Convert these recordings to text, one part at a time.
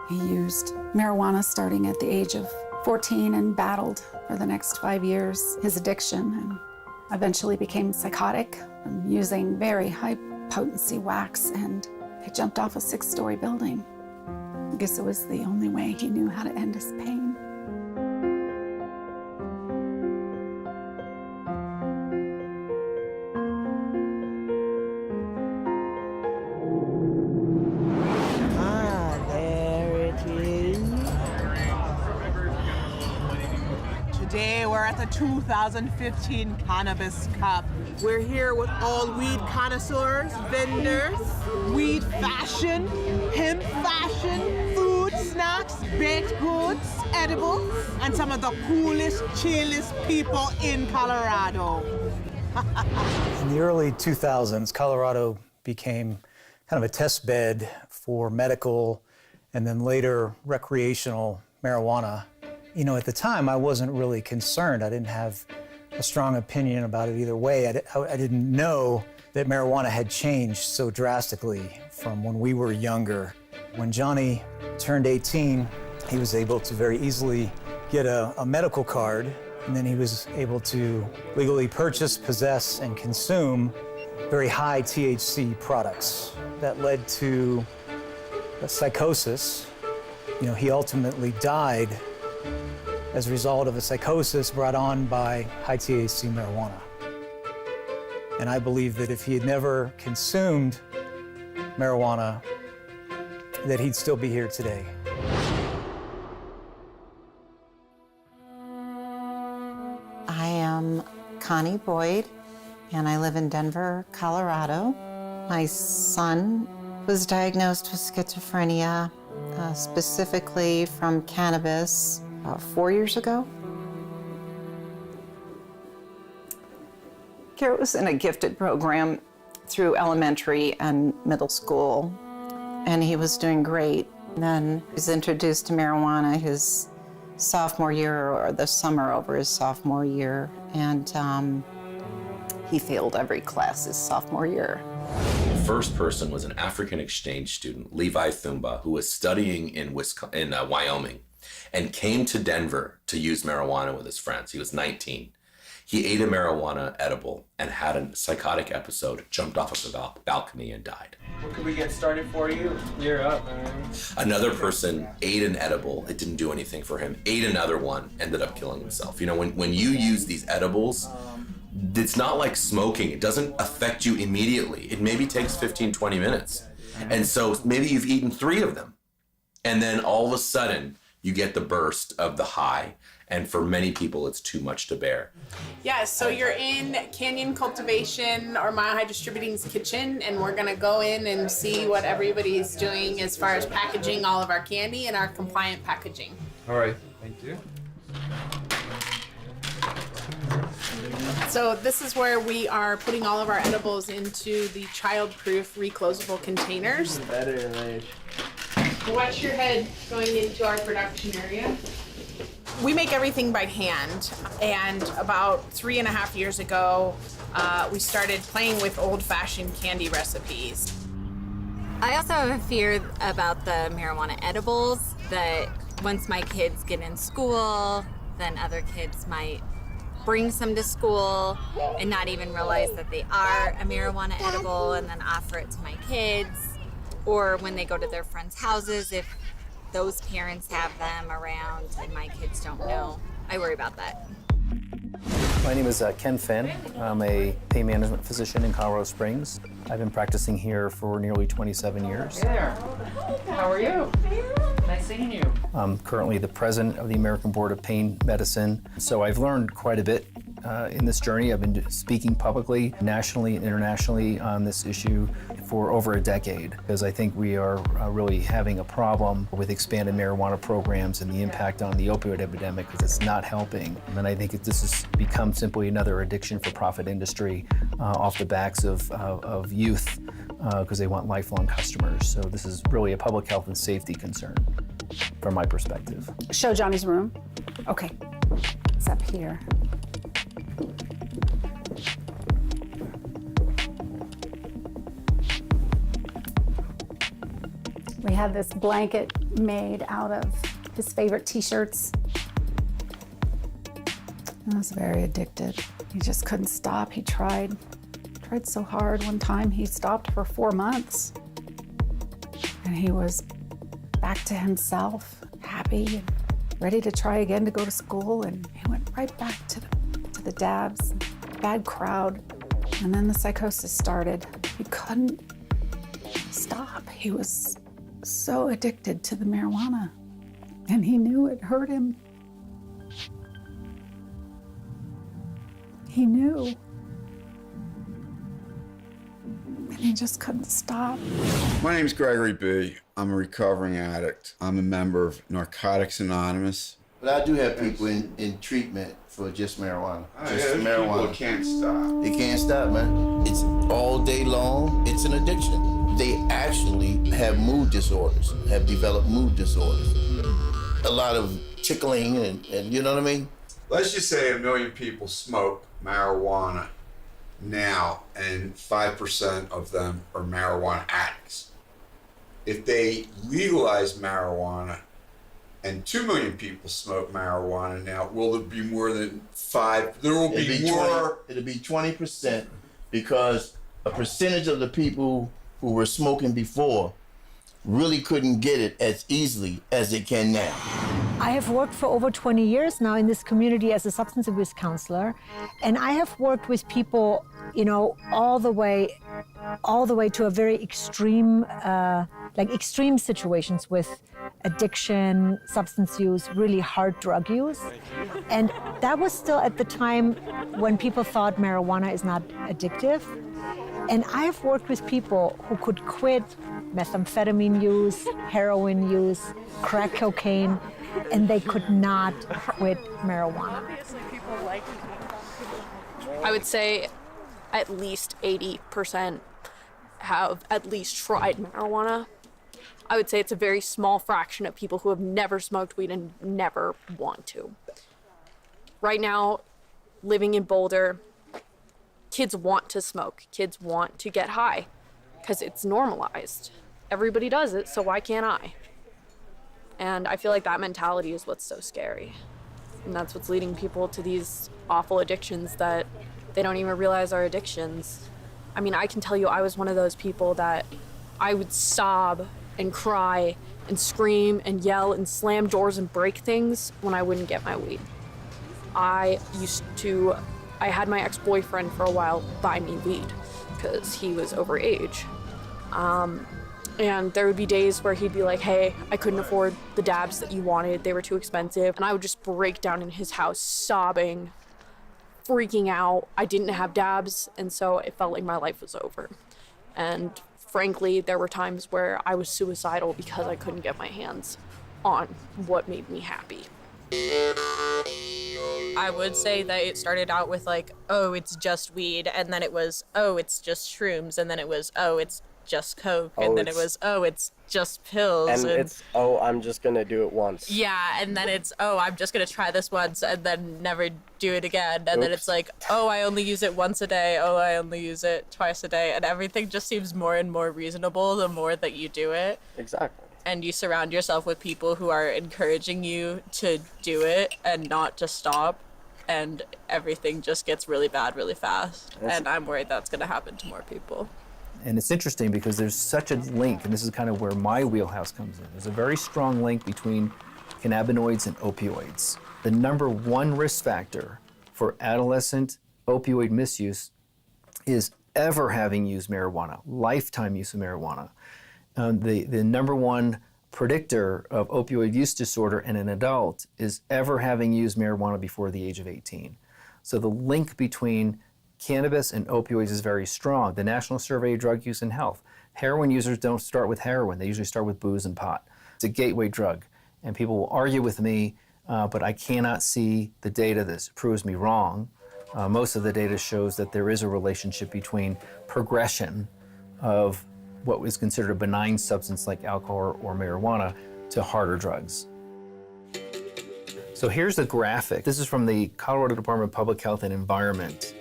He used marijuana starting at the age of 14 and battled for the next 5 years his addiction, and eventually became psychotic from using very high potency wax, and he jumped off a 6-story building. I guess it was the only way he knew how to end his pain. Today we're at the 2015 Cannabis Cup. We're here with all weed connoisseurs, vendors, weed fashion, hemp fashion, food, snacks, baked goods, edibles, and some of the coolest, chillest people in Colorado. In the early 2000s, Colorado became kind of a test bed for medical and then later recreational marijuana. You know, at the time, I wasn't really concerned. I didn't have a strong opinion about it either way. I didn't know that marijuana had changed so drastically from when we were younger. When Johnny turned 18, he was able to very easily get a medical card, and then he was able to legally purchase, possess, and consume very high THC products. That led to a psychosis. You know, he ultimately died as a result of a psychosis brought on by high THC marijuana. And I believe that if he had never consumed marijuana, that he'd still be here today. I am Connie Boyd, and I live in Denver, Colorado. My son was diagnosed with schizophrenia, specifically from cannabis, 4 years ago. Garrett was in a gifted program through elementary and middle school, and he was doing great. Then he was introduced to marijuana his sophomore year, or the summer over his sophomore year, and he failed every class his sophomore year. The first person was an African exchange student, Levi Thumba, who was studying in Wyoming and came to Denver to use marijuana with his friends. He was 19. He ate a marijuana edible and had a psychotic episode, jumped off of the balcony and died. What can we get started for you? You're up, man. Another person ate an edible, it didn't do anything for him, ate another one, ended up killing himself. You know, when you use these edibles, it's not like smoking. It doesn't affect you immediately. It maybe takes 15, 20 minutes. And so maybe you've eaten 3 of them. And then all of a sudden, you get the burst of the high. And for many people, it's too much to bear. Yeah, so you're in Canyon Cultivation or Mile High Distributing's kitchen, and we're gonna go in and see what everybody's doing as far as packaging all of our candy and our compliant packaging. All right, thank you. So this is where we are putting all of our edibles into the child-proof reclosable containers. Better, right? Watch your head going into our production area. We make everything by hand, and about 3.5 years ago, we started playing with old-fashioned candy recipes. I also have a fear about the marijuana edibles, that once my kids get in school, then other kids might bring some to school and not even realize that they are a marijuana edible and then offer it to my kids. Or when they go to their friends' houses, if those parents have them around and my kids don't know. I worry about that. My name is Ken Finn. I'm a pain management physician in Colorado Springs. I've been practicing here for nearly 27 years. Hey there. How are you? Nice seeing you. I'm currently the president of the American Board of Pain Medicine. So I've learned quite a bit in this journey. I've been speaking publicly, nationally and internationally on this issue for over a decade, because I think we are really having a problem with expanded marijuana programs and the impact on the opioid epidemic, because it's not helping. And I think this has become simply another addiction for profit industry off the backs of youth, because they want lifelong customers. So this is really a public health and safety concern from my perspective. Show Johnny's room. Okay, it's up here. We had this blanket made out of his favorite t-shirts. I was very addicted. He just couldn't stop. He tried so hard. One time he stopped for 4 months. And he was back to himself, happy, and ready to try again to go to school. And he went right back to the dabs, bad crowd. And then the psychosis started. He couldn't stop. He was so addicted to the marijuana. And he knew it hurt him. He knew. And he just couldn't stop. My name's Gregory B. I'm a recovering addict. I'm a member of Narcotics Anonymous. But I do have people in treatment for just marijuana. Just yeah, marijuana. People can't stop. They can't stop, man. It's all day long. It's an addiction. They actually have mood disorders, have developed mood disorders. A lot of tickling and you know what I mean? Let's just say 1 million people smoke marijuana now, and 5% of them are marijuana addicts. If they legalize marijuana and 2 million people smoke marijuana now, will there be more than 5? There will be more. It'll be 20% because a percentage of the people who were smoking before really couldn't get it as easily as they can now. I have worked for over 20 years now in this community as a substance abuse counselor, and I have worked with people, you know, all the way to a very extreme, extreme situations with addiction, substance use, really hard drug use. And that was still at the time when people thought marijuana is not addictive. And I have worked with people who could quit methamphetamine use, heroin use, crack cocaine, and they could not quit marijuana. I would say at least 80% have at least tried marijuana. I would say it's a very small fraction of people who have never smoked weed and never want to. Right now, living in Boulder, kids want to smoke. Kids want to get high because it's normalized. Everybody does it, so why can't I? And I feel like that mentality is what's so scary. And that's what's leading people to these awful addictions that they don't even realize are addictions. I mean, I can tell you I was one of those people that I would sob and cry and scream and yell and slam doors and break things when I wouldn't get my weed. I had my ex-boyfriend for a while buy me weed because he was overage. And there would be days where he'd be like, hey, I couldn't afford the dabs that you wanted. They were too expensive. And I would just break down in his house sobbing, freaking out. I didn't have dabs, and so it felt like my life was over. And frankly, there were times where I was suicidal because I couldn't get my hands on what made me happy. I would say that it started out with like, oh, it's just weed, and then it was, oh, it's just shrooms, and then it was, oh, it's just coke, and then it was, oh, it's just pills, and it's, oh, I'm just gonna do it once. Yeah, and then it's, oh, I'm just gonna try this once and then never do it again, and then it's like, oh, I only use it once a day, oh, I only use it twice a day, and everything just seems more and more reasonable the more that you do it. Exactly. And you surround yourself with people who are encouraging you to do it and not to stop, and everything just gets really bad really fast. And I'm worried that's gonna happen to more people. And it's interesting because there's such a link, and this is kind of where my wheelhouse comes in. There's a very strong link between cannabinoids and opioids. The number one risk factor for adolescent opioid misuse is ever having used marijuana, lifetime use of marijuana. The number one predictor of opioid use disorder in an adult is ever having used marijuana before the age of 18. So the link between cannabis and opioids is very strong. The National Survey of Drug Use and Health. Heroin users don't start with heroin. They usually start with booze and pot. It's a gateway drug. And people will argue with me, but I cannot see the data that proves me wrong. Most of the data shows that there is a relationship between progression of what was considered a benign substance like alcohol or marijuana to harder drugs. So here's a graphic. This is from the Colorado Department of Public Health and Environment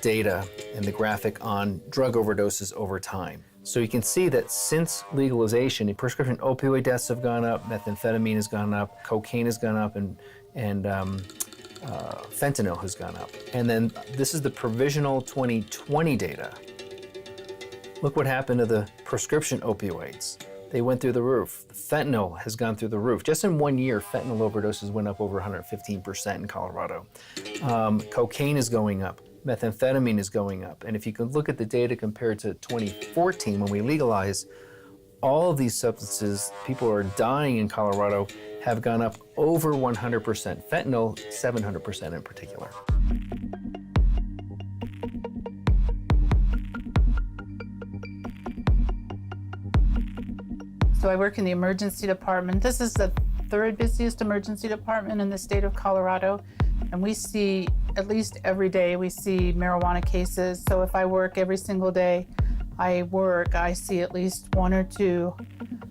data and the graphic on drug overdoses over time. So you can see that since legalization, prescription opioid deaths have gone up, methamphetamine has gone up, cocaine has gone up, and fentanyl has gone up. And then this is the provisional 2020 data. Look what happened to the prescription opioids. They went through the roof. Fentanyl has gone through the roof. Just in 1 year, fentanyl overdoses went up over 115% in Colorado. Cocaine is going up. Methamphetamine is going up. And if you can look at the data compared to 2014 when we legalized, all of these substances, people are dying in Colorado, have gone up over 100%. Fentanyl, 700% in particular. So I work in the emergency department. This is the third busiest emergency department in the state of Colorado. And we see, at least every day, we see marijuana cases. So if I work every single day I see at least 1 or 2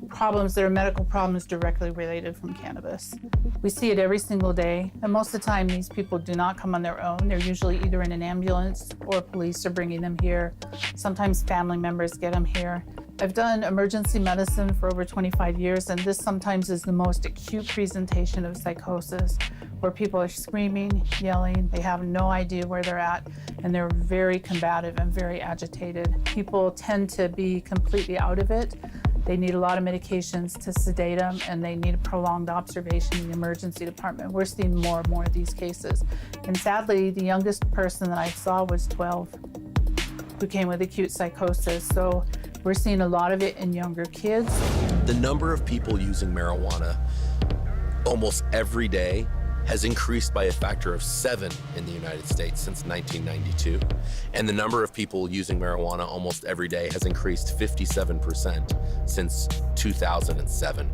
problems that are medical problems directly related from cannabis. We see it every single day. And most of the time, these people do not come on their own. They're usually either in an ambulance or police are bringing them here. Sometimes family members get them here. I've done emergency medicine for over 25 years, and this sometimes is the most acute presentation of psychosis, where people are screaming, yelling, they have no idea where they're at, and they're very combative and very agitated. People tend to be completely out of it. They need a lot of medications to sedate them, and they need a prolonged observation in the emergency department. We're seeing more and more of these cases. And sadly, the youngest person that I saw was 12, who came with acute psychosis. So we're seeing a lot of it in younger kids. The number of people using marijuana almost every day has increased by a factor of 7 in the United States since 1992. And the number of people using marijuana almost every day has increased 57% since 2007.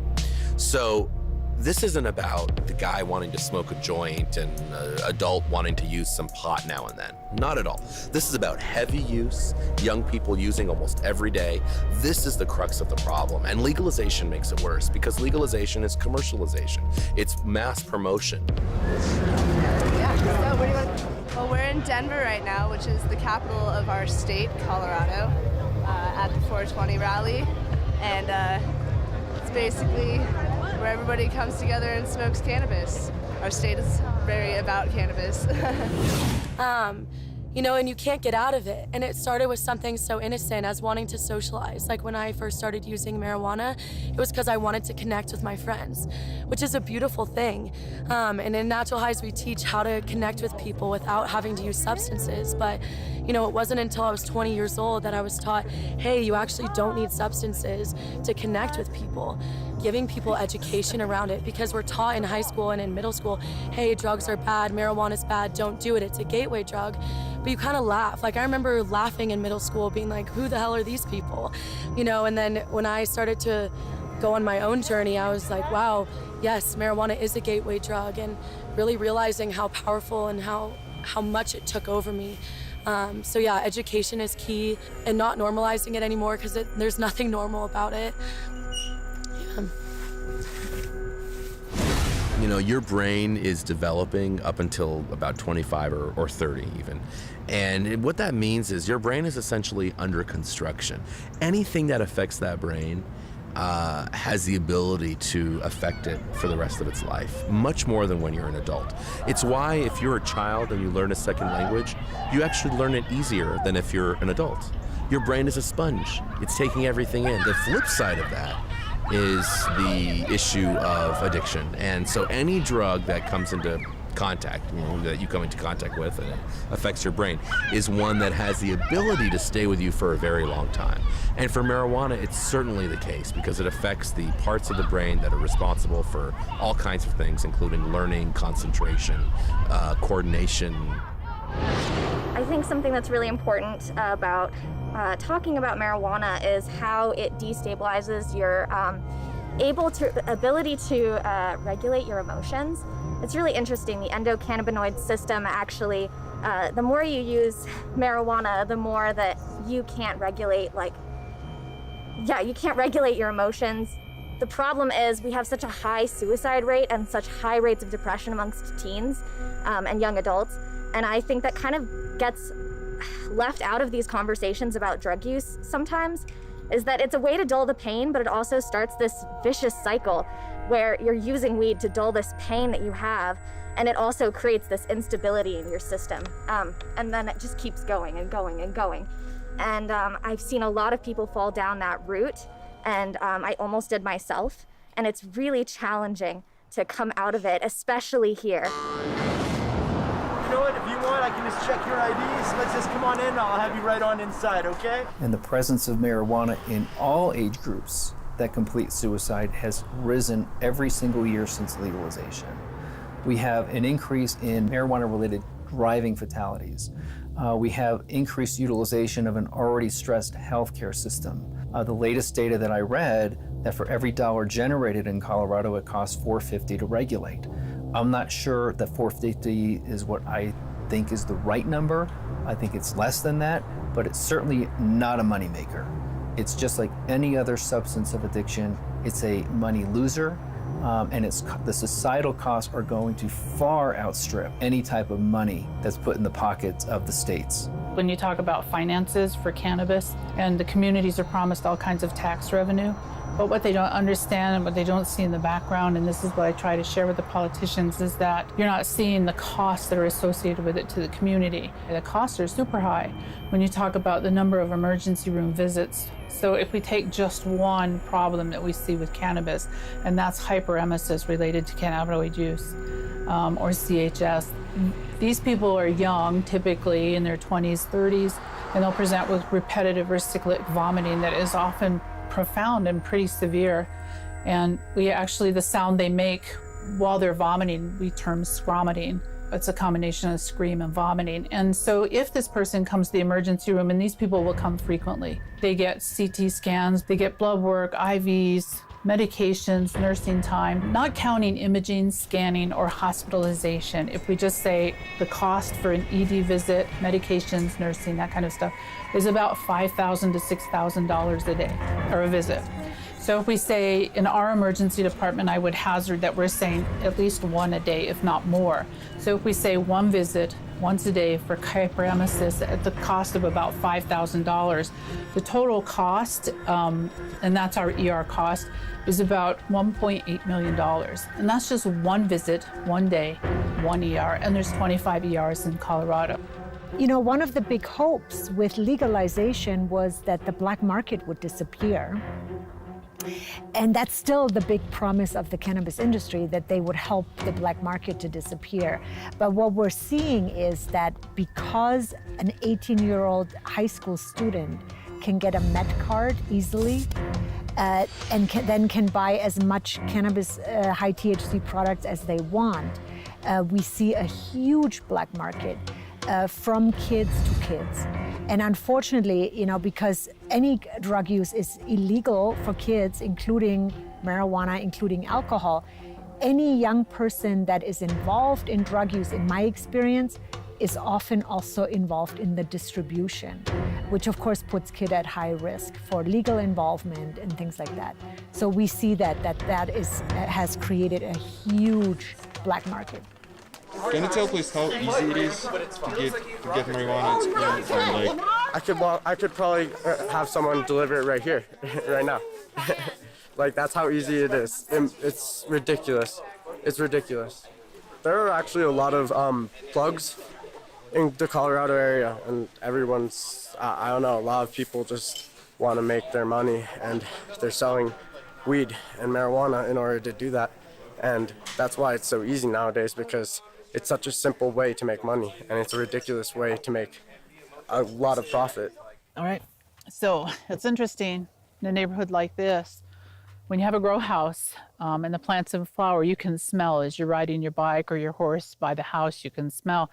So this isn't about the guy wanting to smoke a joint and an adult wanting to use some pot now and then. Not at all. This is about heavy use, young people using almost every day. This is the crux of the problem. And legalization makes it worse because legalization is commercialization. It's mass promotion. Well, we're in Denver right now, which is the capital of our state, Colorado, at the 420 rally. And it's basically where everybody comes together and smokes cannabis. Our state is very about cannabis. You know, and you can't get out of it. And it started with something so innocent as wanting to socialize. Like when I first started using marijuana, it was because I wanted to connect with my friends, which is a beautiful thing. And in Natural Highs, we teach how to connect with people without having to use substances. But, you know, it wasn't until I was 20 years old that I was taught, hey, you actually don't need substances to connect with people. Giving people education around it, because we're taught in high school and in middle school, hey, drugs are bad, marijuana's bad, don't do it, it's a gateway drug. But you kind of laugh. Like I remember laughing in middle school, being like, who the hell are these people? You know, and then when I started to go on my own journey, I was like, wow, yes, marijuana is a gateway drug, and really realizing how powerful and how much it took over me. So yeah, education is key, and not normalizing it anymore, because there's nothing normal about it. Yeah. You know, your brain is developing up until about 25 or 30 even. And what that means is your brain is essentially under construction. Anything that affects that brain has the ability to affect it for the rest of its life, much more than when you're an adult. It's why if you're a child and you learn a second language, you actually learn it easier than if you're an adult. Your brain is a sponge. It's taking everything in. The flip side of that is the issue of addiction. And so any drug that comes into contact, you know, that you come into contact with and it affects your brain, is one that has the ability to stay with you for a very long time. And for marijuana, it's certainly the case because it affects the parts of the brain that are responsible for all kinds of things, including learning, concentration, coordination. I think something that's really important about talking about marijuana is how it destabilizes your ability to regulate your emotions. It's really interesting. The endocannabinoid system actually, the more you use marijuana, the more that you can't regulate, you can't regulate your emotions. The problem is we have such a high suicide rate and such high rates of depression amongst teens and young adults. And I think that kind of gets left out of these conversations about drug use sometimes, is that it's a way to dull the pain, but it also starts this vicious cycle where you're using weed to dull this pain that you have, and it also creates this instability in your system. And then it just keeps going and going and going. And I've seen a lot of people fall down that route, and I almost did myself. And it's really challenging to come out of it, especially here. You know what, if you want, I can just check your IDs. Let's just come on in, I'll have you right on inside, okay? And the presence of marijuana in all age groups that complete suicide has risen every single year since legalization. We have an increase in marijuana-related driving fatalities. We have increased utilization of an already stressed healthcare system. The latest data that I read, that for every dollar generated in Colorado, it costs $4.50 to regulate. I'm not sure that $4.50 is what I think is the right number. I think it's less than that, but it's certainly not a moneymaker. It's just like any other substance of addiction. It's a money loser, and the societal costs are going to far outstrip any type of money that's put in the pockets of the states. When you talk about finances for cannabis, and the communities are promised all kinds of tax revenue, but what they don't understand and what they don't see in the background, and this is what I try to share with the politicians, is that you're not seeing the costs that are associated with it to the community. The costs are super high when you talk about the number of emergency room visits. So if we take just one problem that we see with cannabis, and that's hyperemesis related to cannabinoid use, or CHS. These people are young, typically in their 20s, 30s, and they'll present with repetitive or cyclic vomiting that is often profound and pretty severe. And we actually, the sound they make while they're vomiting, we term scromiting. It's a combination of scream and vomiting. And so if this person comes to the emergency room, and these people will come frequently, they get CT scans, they get blood work, IVs, medications, nursing time, not counting imaging, scanning, or hospitalization. If we just say the cost for an ED visit, medications, nursing, that kind of stuff, is about $5,000 to $6,000 a day, or a visit. So if we say in our emergency department, I would hazard that we're saying at least one a day, if not more. So if we say one visit once a day for hyperemesis at the cost of about $5,000, the total cost, and that's our ER cost, is about $1.8 million. And that's just one visit, one day, one ER, and there's 25 ERs in Colorado. You know, one of the big hopes with legalization was that the black market would disappear. And that's still the big promise of the cannabis industry, that they would help the black market to disappear. But what we're seeing is that because an 18-year-old high school student can get a Met card easily, and then can buy as much cannabis high THC products as they want, we see a huge black market from kids to kids. And unfortunately, you know, because any drug use is illegal for kids, including marijuana, including alcohol, any young person that is involved in drug use, in my experience, is often also involved in the distribution, which of course puts kids at high risk for legal involvement and things like that. So we see that has created a huge black market. Can you tell please how easy it is to get marijuana experience? And I could probably have someone deliver it right here, right now. Like, that's how easy it is. It's ridiculous. It's ridiculous. There are actually a lot of plugs in the Colorado area, and everyone's, I don't know, a lot of people just want to make their money, and they're selling weed and marijuana in order to do that. And that's why it's so easy nowadays, because it's such a simple way to make money, and it's a ridiculous way to make a lot of profit. All right, so it's interesting, in a neighborhood like this, when you have a grow house and the plants in flower, you can smell as you're riding your bike or your horse by the house, you can smell.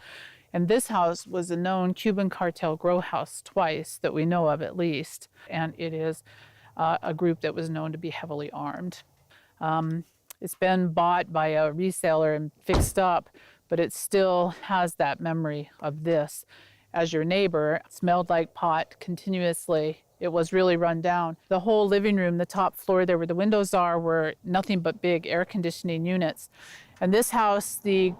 And this house was a known Cuban cartel grow house twice, that we know of at least, and it is a group that was known to be heavily armed. It's been bought by a reseller and fixed up, but it still has that memory of this. As your neighbor, it smelled like pot continuously. It was really run down. The whole living room, the top floor there where the windows are, were nothing but big air conditioning units. And this house, the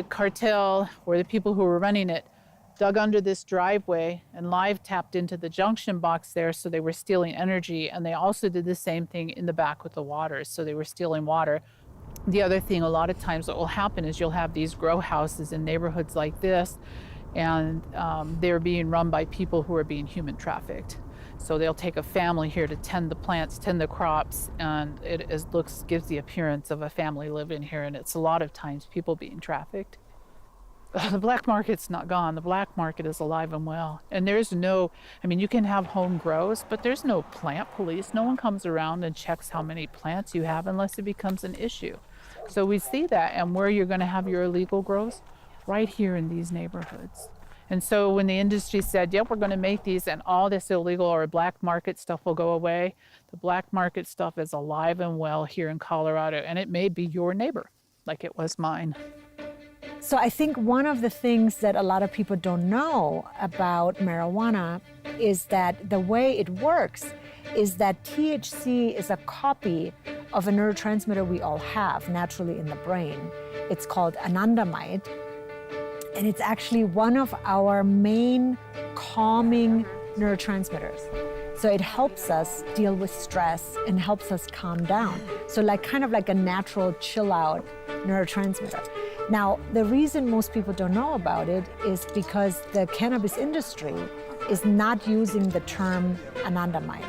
cartel, or the people who were running it, dug under this driveway, and Live tapped into the junction box there, so they were stealing energy. And they also did the same thing in the back with the water, so they were stealing water. The other thing, a lot of times what will happen is you'll have these grow houses in neighborhoods like this, and they're being run by people who are being human trafficked. So they'll take a family here to tend the plants, tend the crops, and gives the appearance of a family living here, and it's a lot of times people being trafficked. The black market's not gone. The black market is alive and well. And there's no, I mean, you can have home grows, but there's no plant police. No one comes around and checks how many plants you have unless it becomes an issue. So we see that, and where you're going to have your illegal grows, right here in these neighborhoods. And so when the industry said, yep, we're going to make these and all this illegal or black market stuff will go away, the black market stuff is alive and well here in Colorado, and it may be your neighbor, like it was mine. So I think one of the things that a lot of people don't know about marijuana is that the way it works is that THC is a copy of a neurotransmitter we all have naturally in the brain. It's called anandamide. And it's actually one of our main calming neurotransmitters. So it helps us deal with stress and helps us calm down. So kind of like a natural chill out neurotransmitter. Now, the reason most people don't know about it is because the cannabis industry is not using the term anandamide.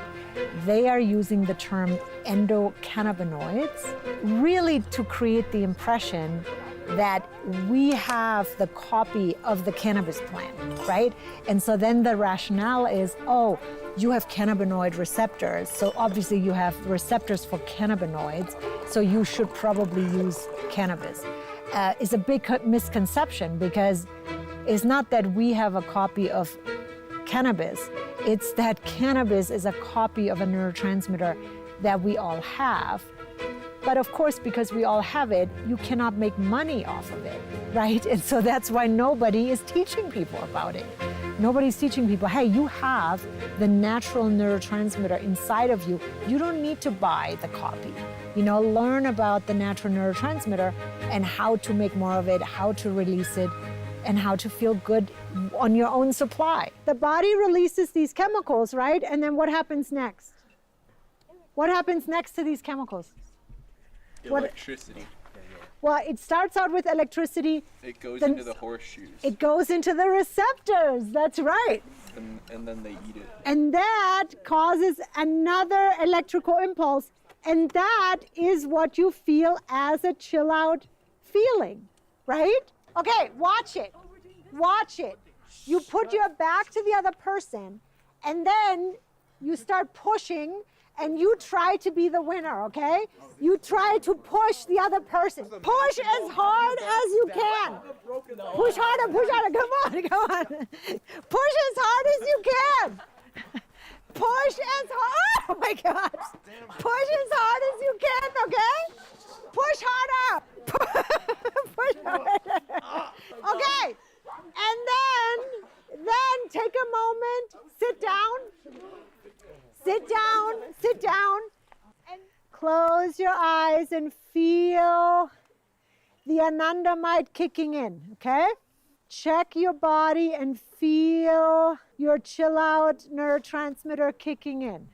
They are using the term endocannabinoids, really to create the impression that we have the copy of the cannabis plant, right? And so then the rationale is, oh, you have cannabinoid receptors, so obviously you have receptors for cannabinoids, so you should probably use cannabis. It's a big misconception, because it's not that we have a copy of cannabis, it's that cannabis is a copy of a neurotransmitter that we all have. But of course, because we all have it, you cannot make money off of it, right? And so that's why nobody is teaching people about it. Nobody's teaching people, hey, you have the natural neurotransmitter inside of you. You don't need to buy the copy. Learn about the natural neurotransmitter and how to make more of it, how to release it, and how to feel good on your own supply. The body releases these chemicals, right? And then what happens next? What happens next to these chemicals? Electricity. Well, it starts out with electricity. It goes into the horseshoes. It goes into the receptors, that's right. And then they eat it. And that causes another electrical impulse. And that is what you feel as a chill out feeling, right? Okay, watch it. Watch it. You put your back to the other person, and then you start pushing, and you try to be the winner, okay? You try to push the other person. Push as hard as you can. Push harder, come on. Push as hard as you can. Push as hard, oh my God. Push as hard as you can, okay? Push harder. Push harder. Okay, and then take a moment, sit down. Sit down, and close your eyes and feel the anandamide kicking in, okay? Check your body and feel your chill out neurotransmitter kicking in.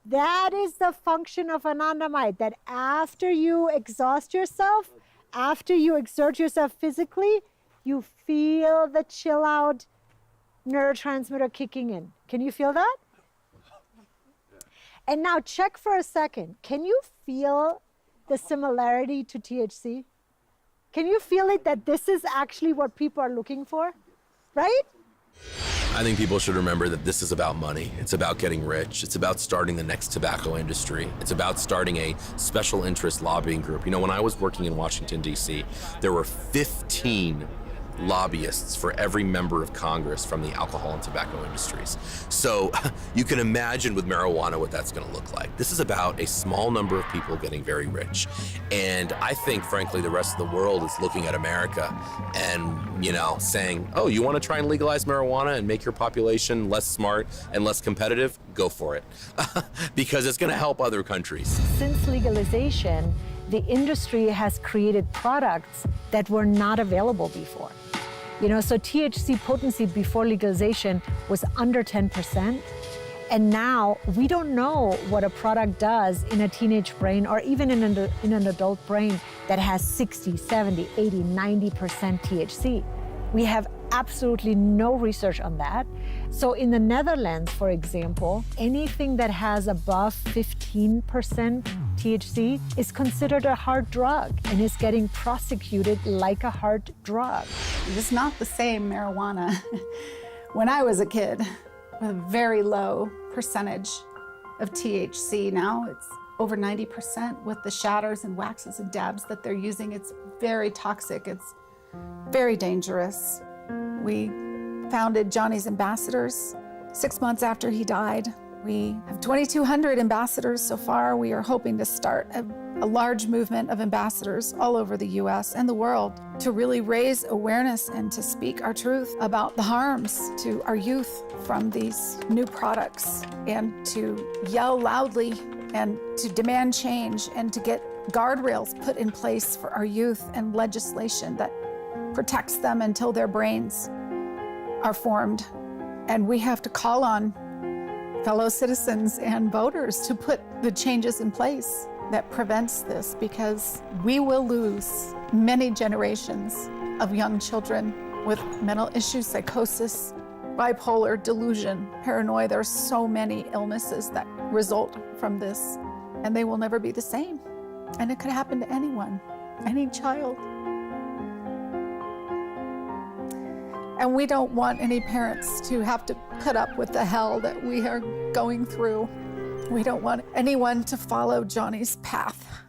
That is the function of anandamide, that after you exhaust yourself, after you exert yourself physically, you feel the chill out neurotransmitter kicking in. Can you feel that? And now check for a second. Can you feel the similarity to THC? Can you feel it, that this is actually what people are looking for, right? I think people should remember that this is about money. It's about getting rich. It's about starting the next tobacco industry. It's about starting a special interest lobbying group. When I was working in Washington, D.C., there were 15 lobbyists for every member of Congress from the alcohol and tobacco industries. So you can imagine with marijuana what that's going to look like. This is about a small number of people getting very rich. And I think, frankly, the rest of the world is looking at America and, saying, oh, you want to try and legalize marijuana and make your population less smart and less competitive? Go for it. Because it's going to help other countries. Since legalization, the industry has created products that were not available before. So THC potency before legalization was under 10%. And now we don't know what a product does in a teenage brain or even in an adult brain that has 60, 70, 80, 90% THC. We have absolutely no research on that. So in the Netherlands, for example, anything that has above 15% THC is considered a hard drug and is getting prosecuted like a hard drug. It's not the same marijuana. When I was a kid, with a very low percentage of THC, now it's over 90% with the shatters and waxes and dabs that they're using. It's very toxic. It's very dangerous. We founded Johnny's Ambassadors 6 months after he died. We have 2,200 ambassadors so far. We are hoping to start a large movement of ambassadors all over the US and the world to really raise awareness and to speak our truth about the harms to our youth from these new products, and to yell loudly and to demand change and to get guardrails put in place for our youth and legislation that protects them until their brains are formed. And we have to call on fellow citizens and voters to put the changes in place that prevents this, because we will lose many generations of young children with mental issues, psychosis, bipolar, delusion, paranoia. There are so many illnesses that result from this, and they will never be the same. And it could happen to anyone, any child. And we don't want any parents to have to put up with the hell that we are going through. We don't want anyone to follow Johnny's path.